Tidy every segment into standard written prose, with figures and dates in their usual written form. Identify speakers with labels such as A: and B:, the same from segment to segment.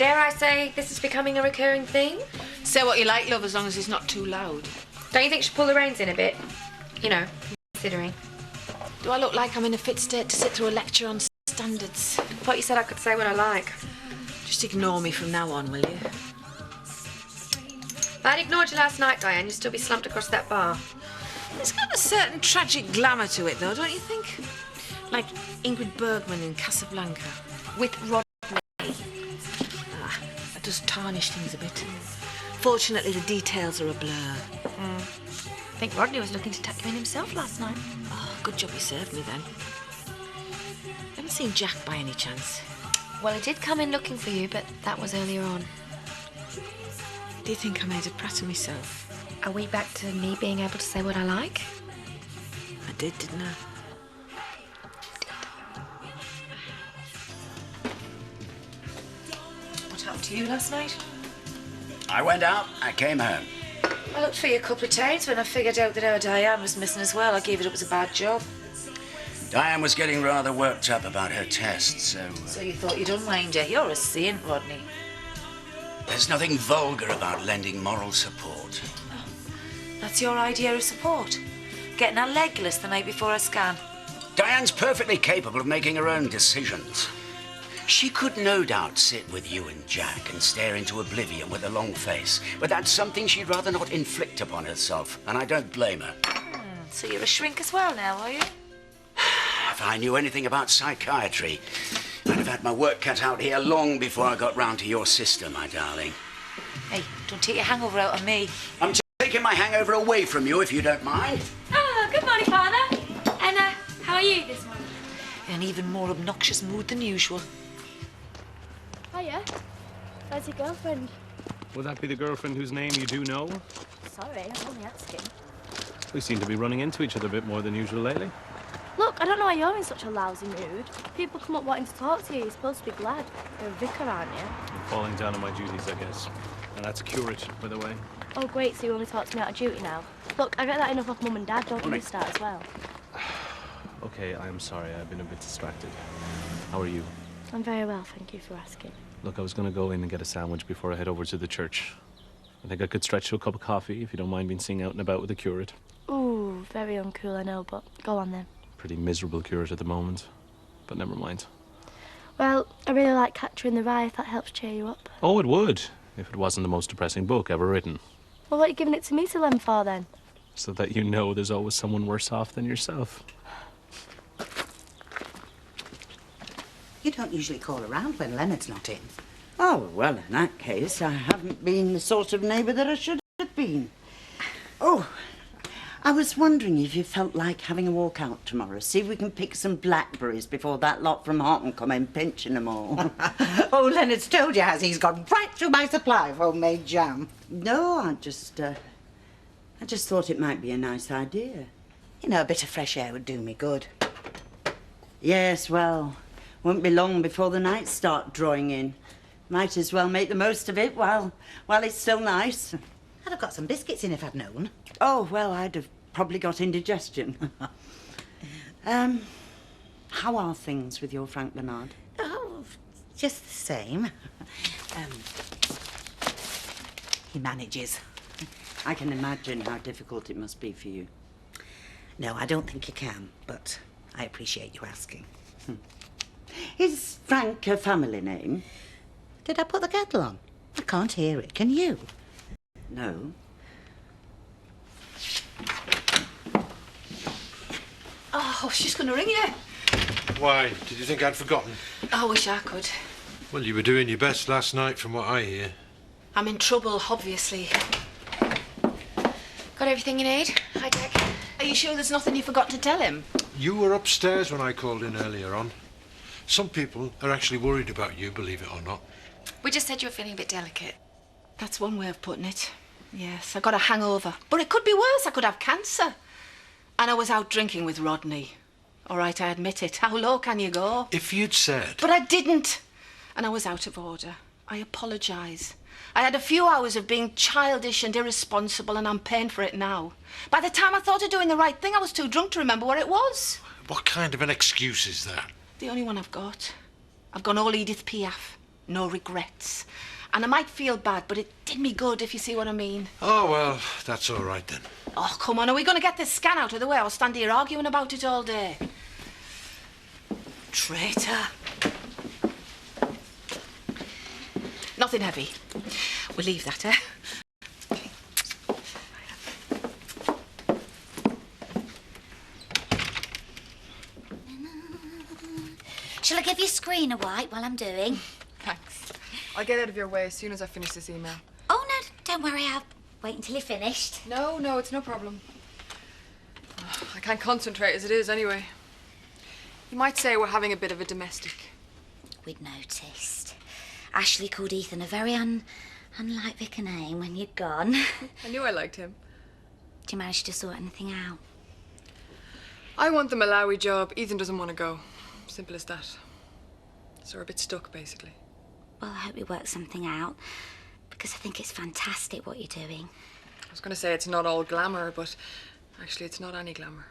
A: Dare I say this is becoming a recurring thing?
B: Say what you like, love, as long as it's not too loud.
A: Don't you think you should pull the reins in a bit? You know, considering.
B: Do I look like I'm in a fit state to sit through a lecture on standards?
A: I thought you said I could say what I like.
B: Just ignore me from now on, will you?
A: If I'd ignored you last night, Diane, you'd still be slumped across that bar.
B: It's got a certain tragic glamour to it, though, don't you think? Like Ingrid Bergman in Casablanca. With Rodney. That does tarnish things a bit. Fortunately, the details are a blur.
A: I think Rodney was looking to tuck you in himself last night.
B: Oh, good job you served me then. Haven't seen Jack by any chance.
A: Well, he did come in looking for you, but that was earlier on.
B: Do you think I made a prat of myself?
A: Are we back to me being able to say what I like?
B: I did, didn't I? What happened to you last night?
C: I went out, I came home.
B: I looked for you a couple of times. When I figured out that our Diane was missing as well, I gave it up as a bad job.
C: Diane was getting rather worked up about her test, so...
B: So you thought you'd unwind her. You're a saint, Rodney.
C: There's nothing vulgar about lending moral support.
B: Oh, that's your idea of support? Getting her legless the night before a scan?
C: Diane's perfectly capable of making her own decisions. She could no doubt sit with you and Jack and stare into oblivion with a long face, but that's something she'd rather not inflict upon herself, and I don't blame her.
B: So you're a shrink as well now, are you?
C: If I knew anything about psychiatry, I'd have had my work cut out here long before I got round to your sister, my darling.
B: Hey, don't take your hangover out on me.
C: I'm taking my hangover away from you, if you don't mind.
A: Oh, good morning, Father. And, how are you this morning?
B: In an even more obnoxious mood than usual.
D: Hiya. Where's your girlfriend?
E: Would that be the girlfriend whose name you do know?
D: Sorry, I'm only asking.
E: We seem to be running into each other a bit more than usual lately.
D: Look, I don't know why you're in such a lousy mood. People come up wanting to talk to you. You're supposed to be glad. You're a vicar, aren't you?
E: I'm falling down on my duties, I guess. And that's curate, by the way.
D: Oh, great, so you only talk to me out of duty now. Look, I get that enough off Mum and Dad, don't you start as well?
E: Okay, I'm sorry. I've been a bit distracted. How are you?
D: I'm very well, thank you for asking.
E: Look, I was going to go in and get a sandwich before I head over to the church. I think I could stretch to a cup of coffee if you don't mind being seen out and about with a curate.
D: Ooh, very uncool, I know, but go on then.
E: Pretty miserable curate at the moment, but never mind.
D: Well, I really like Catcher in the Rye, if that helps cheer you up.
E: Oh, it would, if it wasn't the most depressing book ever written.
D: Well, what are you giving it to me to lend for, then?
E: So that you know there's always someone worse off than yourself.
F: You don't usually call around when Leonard's not in. Oh, well, in that case, I haven't been the sort of neighbour that I should have been. Oh, I was wondering if you felt like having a walk out tomorrow. See if we can pick some blackberries before that lot from Horton come in pinching them all.
G: Oh, Leonard's told you, has he? He's gone right through my supply of homemade jam.
F: No, I just thought it might be a nice idea.
G: You know, a bit of fresh air would do me good.
F: Yes, well, won't be long before the nights start drawing in. Might as well make the most of it while it's still nice.
G: I'd have got some biscuits in if I'd known.
F: Oh, well, I'd have probably got indigestion. How are things with your Frank Bernard?
G: Oh, just the same. He manages.
F: I can imagine how difficult it must be for you.
G: No, I don't think you can, but I appreciate you asking.
F: Is Frank a family name?
G: Did I put the kettle on? I can't hear it. Can you?
F: No.
B: Oh, I was just going to ring you.
H: Why? Did you think I'd forgotten?
B: I wish I could.
H: Well, you were doing your best last night, from what I hear.
B: I'm in trouble, obviously.
A: Got everything you need? Hi, Jack.
B: Are you sure there's nothing you forgot to tell him?
H: You were upstairs when I called in earlier on. Some people are actually worried about you, believe it or not.
A: We just said you were feeling a bit delicate.
B: That's one way of putting it. Yes, I got a hangover. But it could be worse. I could have cancer. And I was out drinking with Rodney. All right, I admit it. How low can you go?
H: If you'd said...
B: But I didn't. And I was out of order. I apologise. I had a few hours of being childish and irresponsible, and I'm paying for it now. By the time I thought of doing the right thing, I was too drunk to remember where it was.
H: What kind of an excuse is that?
B: The only one I've got. I've gone all Edith Piaf. No regrets. And I might feel bad, but it did me good, if you see what I mean.
H: Oh, well, that's all right then.
B: Oh, come on, are we going to get this scan out of the way or stand here arguing about it all day? Traitor. Nothing heavy. We'll leave that, eh?
I: Shall I give you screen a wipe while I'm doing?
J: Thanks. I'll get out of your way as soon as I finish this email.
I: Oh, no, don't worry. I'll wait until you're finished.
J: No, it's no problem. I can't concentrate as it is anyway. You might say we're having a bit of a domestic.
I: We'd noticed. Ashley called Ethan a very unlike vicar name when you'd gone.
J: I knew I liked him.
I: Did you manage to sort anything out?
J: I want the Malawi job. Ethan doesn't want to go. Simple as that. So we're a bit stuck, basically.
I: Well, I hope we work something out, because I think it's fantastic what you're doing.
J: I was going to say it's not all glamour, but actually it's not any glamour.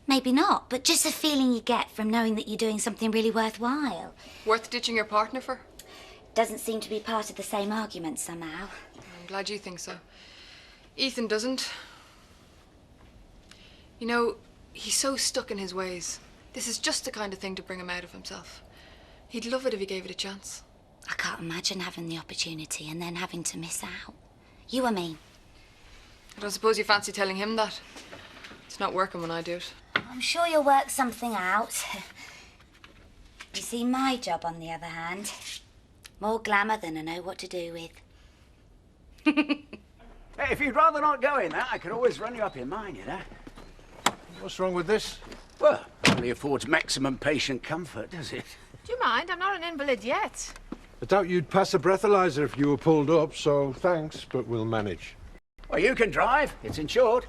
I: Maybe not, but just the feeling you get from knowing that you're doing something really worthwhile.
J: Worth ditching your partner for?
I: Doesn't seem to be part of the same argument somehow.
J: I'm glad you think so. Ethan doesn't. You know, he's so stuck in his ways. This is just the kind of thing to bring him out of himself. He'd love it if he gave it a chance.
I: I can't imagine having the opportunity and then having to miss out. You or me?
J: I don't suppose you fancy telling him that. It's not working when I do it.
I: I'm sure you'll work something out. You see, my job, on the other hand, more glamour than I know what to do with.
C: Hey, if you'd rather not go in that, I could always run you up in mine, you know.
H: What's wrong with this?
C: Well, only affords maximum patient comfort, does it?
B: Do you mind? I'm not an invalid yet.
H: I doubt you'd pass a breathalyzer if you were pulled up, so thanks, but we'll manage.
C: Well, you can drive. It's insured.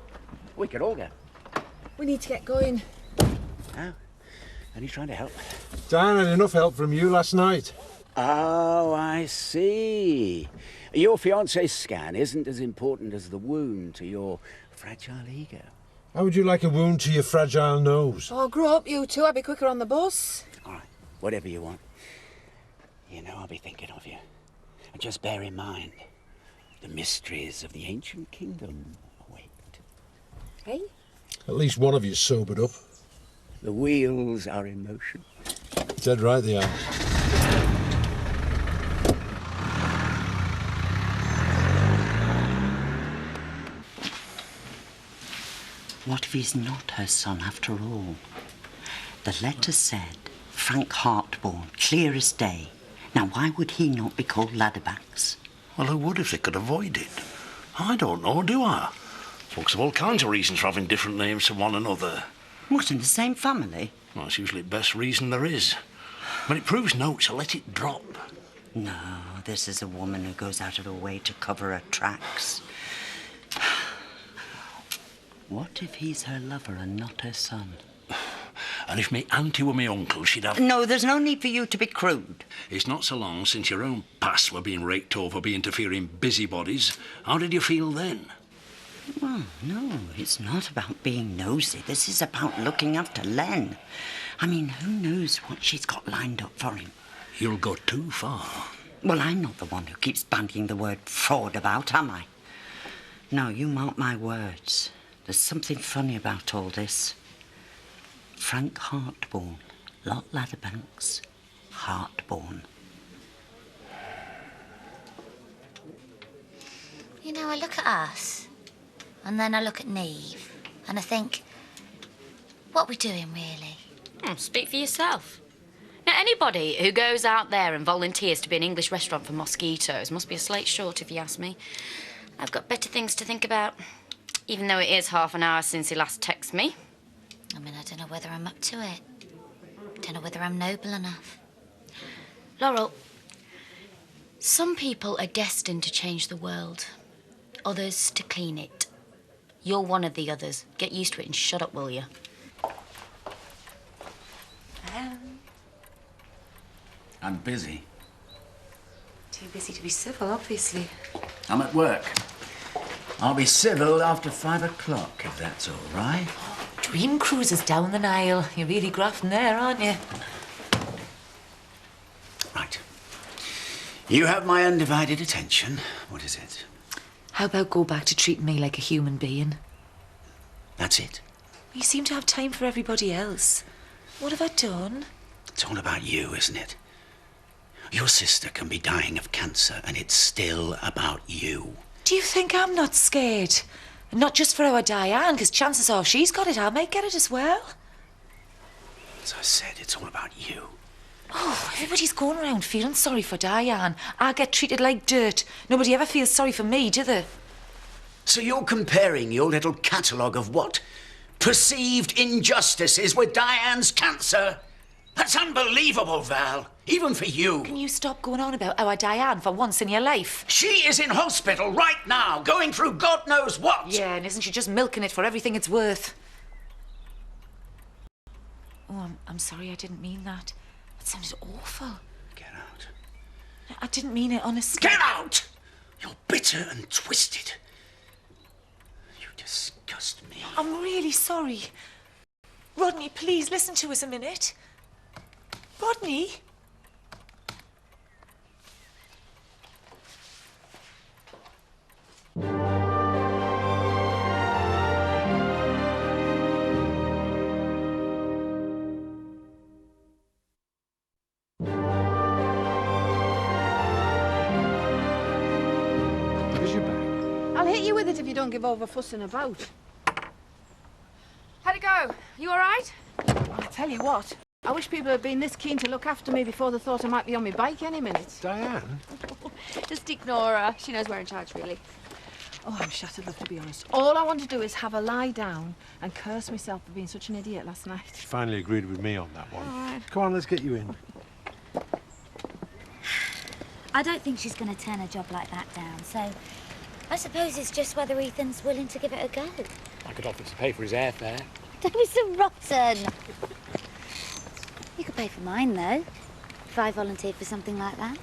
C: We could all go.
J: We need to get going.
C: Oh, only trying to help.
H: Dan had enough help from you last night.
C: Oh, I see. Your fiancé's scan isn't as important as the wound to your fragile ego.
H: How would you like a wound to your fragile nose?
B: Oh, grow up, you two. I'll be quicker on the bus.
C: All right, whatever you want. You know I'll be thinking of you. And just bear in mind, the mysteries of the ancient kingdom await.
B: Hey?
H: At least one of you's sobered up.
C: The wheels are in motion.
H: Dead right they are.
F: What if he's not her son after all? The letter said, Frank Hartborn, clear as day. Now, why would he not be called Ladderbacks?
K: Well, who would if they could avoid it? I don't know, do I? Folks have all kinds of reasons for having different names to one another.
F: What, in the same family?
K: Well, it's usually the best reason there is. When it proves no, so let it drop.
F: No, this is a woman who goes out of her way to cover her tracks. What if he's her lover and not her son?
K: And if me auntie were me uncle, she'd have...
F: No, there's no need for you to be crude.
K: It's not so long since your own past were being raked over by interfering busybodies. How did you feel then?
F: Well, no, it's not about being nosy. This is about looking after Len. I mean, who knows what she's got lined up for him?
K: You'll go too far.
F: Well, I'm not the one who keeps bandying the word fraud about, am I? No, you mark my words. There's something funny about all this. Frank Hartborn, Lot Latherbanks, Hartborn.
I: You know, I look at us, and then I look at Neve, and I think, what are we doing, really?
A: Speak for yourself. Now, anybody who goes out there and volunteers to be an English restaurant for mosquitoes must be a slate short, if you ask me. I've got better things to think about, even though it is half an hour since he last texted me.
I: I mean, I don't know whether I'm up to it. Don't know whether I'm noble enough.
A: Laurel, some people are destined to change the world, others to clean it. You're one of the others. Get used to it and shut up, will you?
C: I'm busy.
L: Too busy to be civil, obviously.
C: I'm at work. I'll be civil after 5 o'clock, if that's all right.
L: Dream cruises down the Nile. You're really grafting there, aren't you?
C: Right. You have my undivided attention. What is it?
L: How about go back to treating me like a human being?
C: That's it?
L: You seem to have time for everybody else. What have I done?
C: It's all about you, isn't it? Your sister can be dying of cancer, and it's still about you.
L: Do you think I'm not scared? And not just for our Diane, because chances are if she's got it, I might get it as well.
C: As I said, it's all about you.
L: Oh, everybody's going around feeling sorry for Diane. I get treated like dirt. Nobody ever feels sorry for me, do they?
C: So you're comparing your little catalogue of what? Perceived injustices with Diane's cancer? That's unbelievable, Val. Even for you.
L: Can you stop going on about our Diane for once in your life?
C: She is in hospital right now, going through God knows what.
L: Yeah, and isn't she just milking it for everything it's worth? Oh, I'm sorry, I didn't mean that. That sounded awful.
C: Get out.
L: I didn't mean it, honestly.
C: Get out! You're bitter and twisted. You disgust me.
L: I'm really sorry. Rodney, please listen to us a minute. Rodney?
H: Where's your bag?
B: I'll hit you with it if you don't give over fussing about.
J: How'd it go? You all right?
B: I tell you what, I wish people had been this keen to look after me before they thought I might be on my bike any minute.
H: Diane?
D: Just ignore her. She knows we're in charge, really.
B: Oh, I'm shattered, love, to be honest. All I want to do is have a lie down and curse myself for being such an idiot last night.
H: She finally agreed with me on that one.
B: All right.
H: Come on, let's get you in.
I: I don't think she's going to turn a job like that down, so I suppose it's just whether Ethan's willing to give it a go.
M: I could offer to pay for his airfare.
I: Don't be so rotten. You could pay for mine, though, if I volunteered for something like that.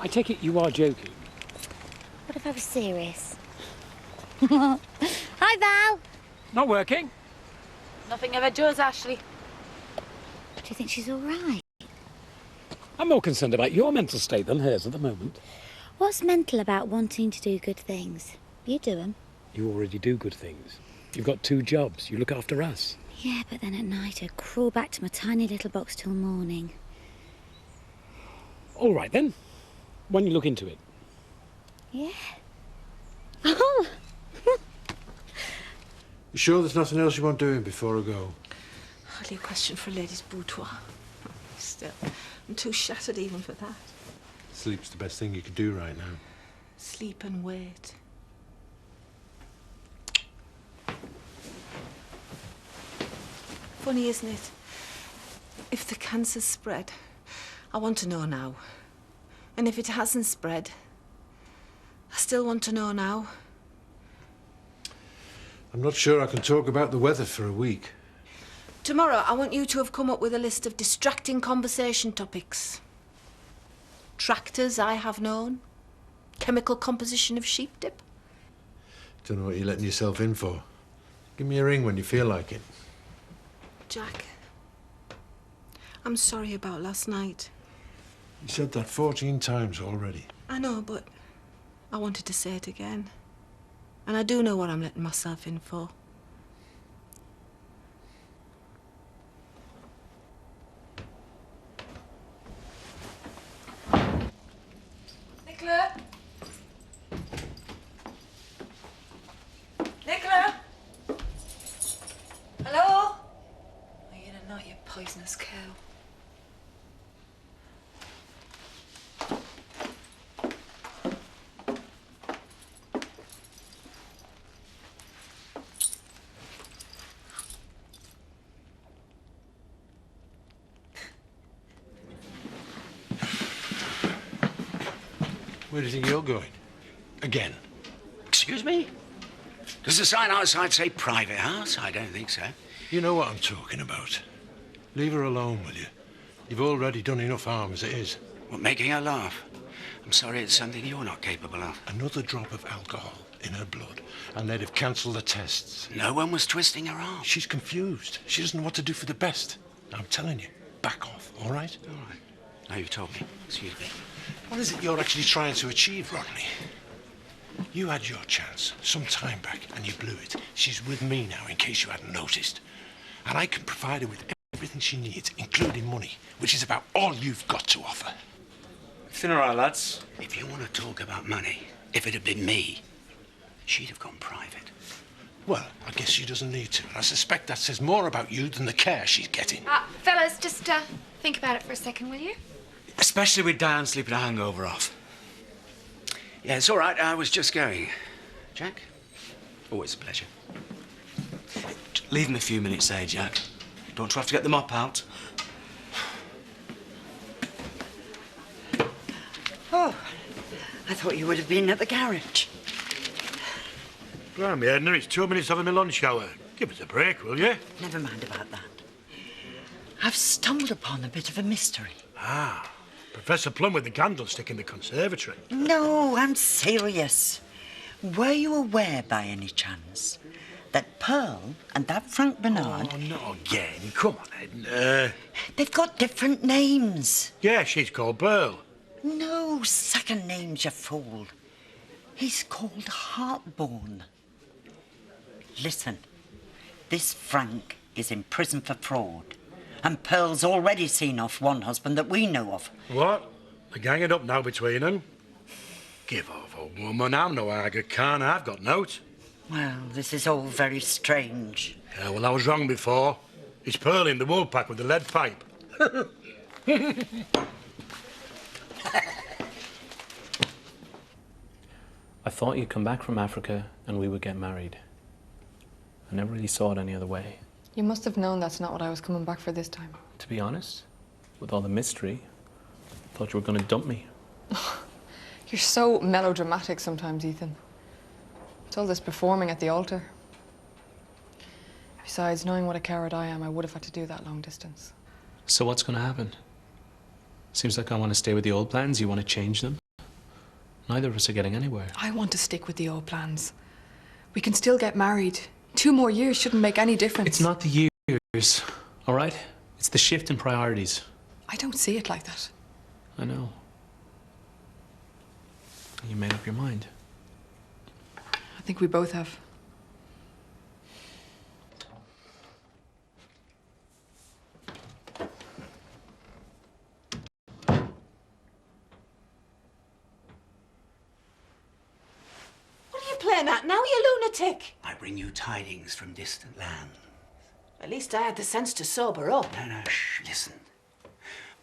M: I take it you are joking.
I: What if I was serious? Hi, Val.
M: Not working.
L: Nothing ever does, Ashley.
I: Do you think she's all right?
M: I'm more concerned about your mental state than hers at the moment.
I: What's mental about wanting to do good things? You do them.
M: You already do good things. You've got 2 jobs. You look after us.
I: Yeah, but then at night I crawl back to my tiny little box till morning.
M: All right, then. When you look into it.
I: Yeah. Oh!
H: You sure there's nothing else you want doing before I go?
B: Hardly a question for a lady's boudoir. Still, I'm too shattered even for that.
H: Sleep's the best thing you could do right now.
B: Sleep and wait. Funny, isn't it? If the cancer's spread, I want to know now. And if it hasn't spread, I still want to know now.
H: I'm not sure I can talk about the weather for a week.
B: Tomorrow, I want you to have come up with a list of distracting conversation topics. Tractors I have known. Chemical composition of sheep dip.
H: Don't know what you're letting yourself in for. Give me a ring when you feel like it.
B: Jack, I'm sorry about last night.
H: You said that 14 times already.
B: I know, but I wanted to say it again. And I do know what I'm letting myself in for.
L: Nicola? Nicola? Hello? Oh, you're not, you poisonous cow.
H: Where do you think you're going? Again?
C: Excuse me? Does the sign outside say private house? I don't think so.
H: You know what I'm talking about. Leave her alone, will you? You've already done enough harm as it is.
C: What, making her laugh? I'm sorry, it's something you're not capable of.
H: Another drop of alcohol in her blood, and they'd have cancelled the tests.
C: No one was twisting her arm.
H: She's confused. She doesn't know what to do for the best. I'm telling you, back off, all right?
C: All right. Now you've told me. Excuse me.
H: What is it you're actually trying to achieve, Rodney? You had your chance some time back and you blew it. She's with me now, in case you hadn't noticed. And I can provide her with everything she needs, including money, which is about all you've got to offer.
C: It's all right, lads. If you want to talk about money, if it had been me, she'd have gone private.
H: Well, I guess she doesn't need to. And I suspect that says more about you than the care she's getting.
N: Fellas, just think about it for a second, will you?
O: Especially with Diane sleeping a hangover off.
C: Yeah, it's all right. I was just going. Jack? Always a pleasure.
O: Leave him a few minutes there, Jack. Don't you have to get the mop out?
F: Oh, I thought you would have been at the garage.
K: Blimey, Edna, it's 2 minutes having my lunch hour. Give us a break, will you?
F: Never mind about that. I've stumbled upon a bit of a mystery.
K: Ah, Professor Plum with the candlestick in the conservatory.
F: No, I'm serious. Were you aware by any chance that Pearl and that Frank Bernard...
K: Oh, not again. Come on, Edna.
F: They've got different names.
K: Yeah, she's called Pearl.
F: No second names, you fool. He's called Heartborn. Listen, this Frank is in prison for fraud. And Pearl's already seen off one husband that we know of.
K: What? They're ganging up now between them? Give over, woman. I'm no Aga Khan. I've got note.
F: Well, this is all very strange.
K: Yeah, well, I was wrong before. It's Pearl in the wool pack with the lead pipe.
E: I thought you'd come back from Africa and we would get married. I never really saw it any other way.
J: You must have known that's not what I was coming back for this time.
E: To be honest, with all the mystery, I thought you were going to dump me.
J: You're so melodramatic sometimes, Ethan. It's all this performing at the altar. Besides, knowing what a coward I am, I would have had to do that long distance.
E: So what's going to happen? Seems like I want to stay with the old plans. You want to change them? Neither of us are getting anywhere.
J: I want to stick with the old plans. We can still get married. 2 more years shouldn't make any difference.
E: It's not the years, all right? It's the shift in priorities.
J: I don't see it like that.
E: I know. You made up your mind.
J: I think we both have.
B: What are you playing at now, you lunatic?
C: I bring you tidings from distant lands.
B: At least I had the sense to sober up.
C: No, shh, listen.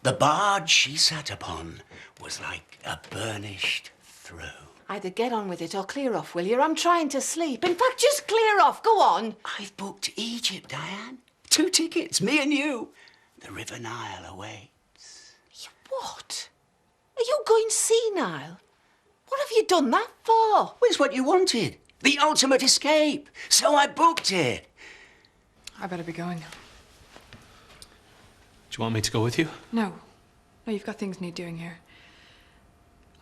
C: The barge she sat upon was like a burnished throne.
B: Either get on with it or clear off, will you? I'm trying to sleep. In fact, just clear off. Go on.
C: I've booked Egypt, Diane. 2 tickets, me and you. The River Nile awaits.
B: What? Are you going senile? What have you done that for?
C: It's what you wanted. The ultimate escape. So I booked it.
J: I better be going.
E: Do you want me to go with you?
J: No. No, you've got things need doing here.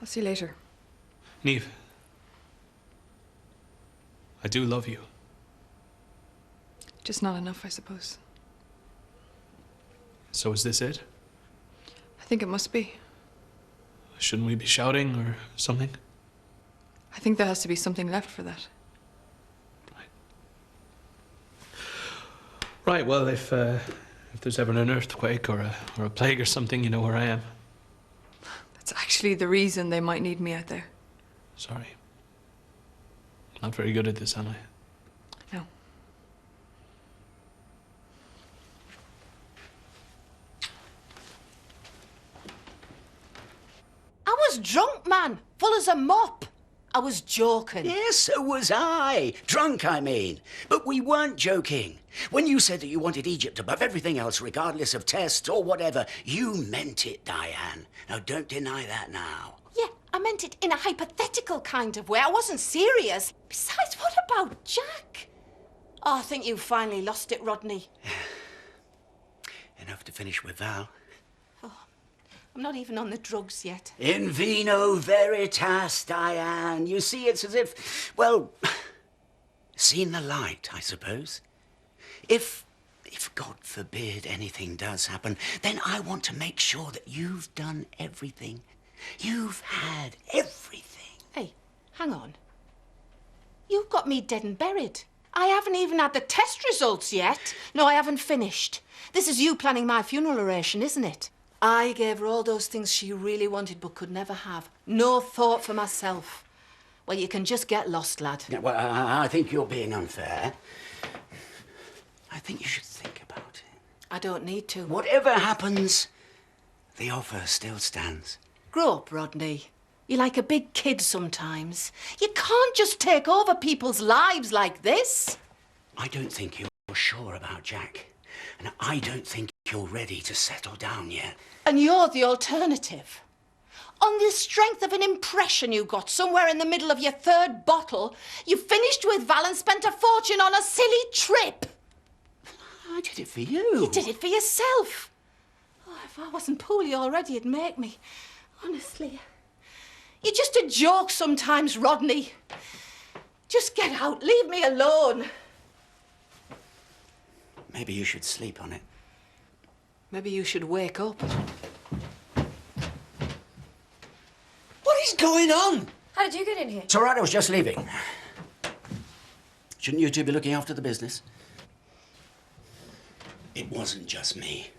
J: I'll see you later.
E: Niamh, I do love you.
J: Just not enough, I suppose.
E: So is this it?
J: I think it must be.
E: Shouldn't we be shouting or something?
J: I think there has to be something left for that.
E: Right, well, if there's ever an earthquake or a plague or something, you know where I am.
J: That's actually the reason they might need me out there.
E: Sorry. Not very good at this, am I?
J: No.
B: I was drunk, man. Full as a mop. I was joking.
C: Yes, so was I. Drunk, I mean. But we weren't joking. When you said that you wanted Egypt above everything else, regardless of tests or whatever, you meant it, Diane. Now, don't deny that now.
B: Yeah, I meant it in a hypothetical kind of way. I wasn't serious. Besides, what about Jack? Oh, I think you finally lost it, Rodney.
C: Enough to finish with Val.
B: I'm not even on the drugs yet.
C: In vino veritas, Diane. You see, it's as if, well, seen the light, I suppose. If if God forbid anything does happen, then I want to make sure that you've done everything. You've had everything.
B: Hey, hang on. You've got me dead and buried. I haven't even had the test results yet. No, I haven't finished. This is you planning my funeral oration, isn't it? I gave her all those things she really wanted but could never have. No thought for myself. Well, you can just get lost, lad.
C: Yeah, well, I think you're being unfair. I think you should think about it.
B: I don't need to.
C: Whatever happens, the offer still stands.
B: Grow up, Rodney. You're like a big kid sometimes. You can't just take over people's lives like this.
C: I don't think you're sure about Jack. And I don't think you're ready to settle down yet.
B: And you're the alternative. On the strength of an impression you got somewhere in the middle of your third bottle, you finished with Val and spent a fortune on a silly trip.
C: I did it for you.
B: You did it for yourself. Oh, if I wasn't poorly already, it'd make me. Honestly. You're just a joke sometimes, Rodney. Just get out. Leave me alone.
C: Maybe you should sleep on it.
B: Maybe you should wake up.
C: What is going on?
N: How did you get in here?
C: It's all right, I was just leaving. Shouldn't you two be looking after the business? It wasn't just me.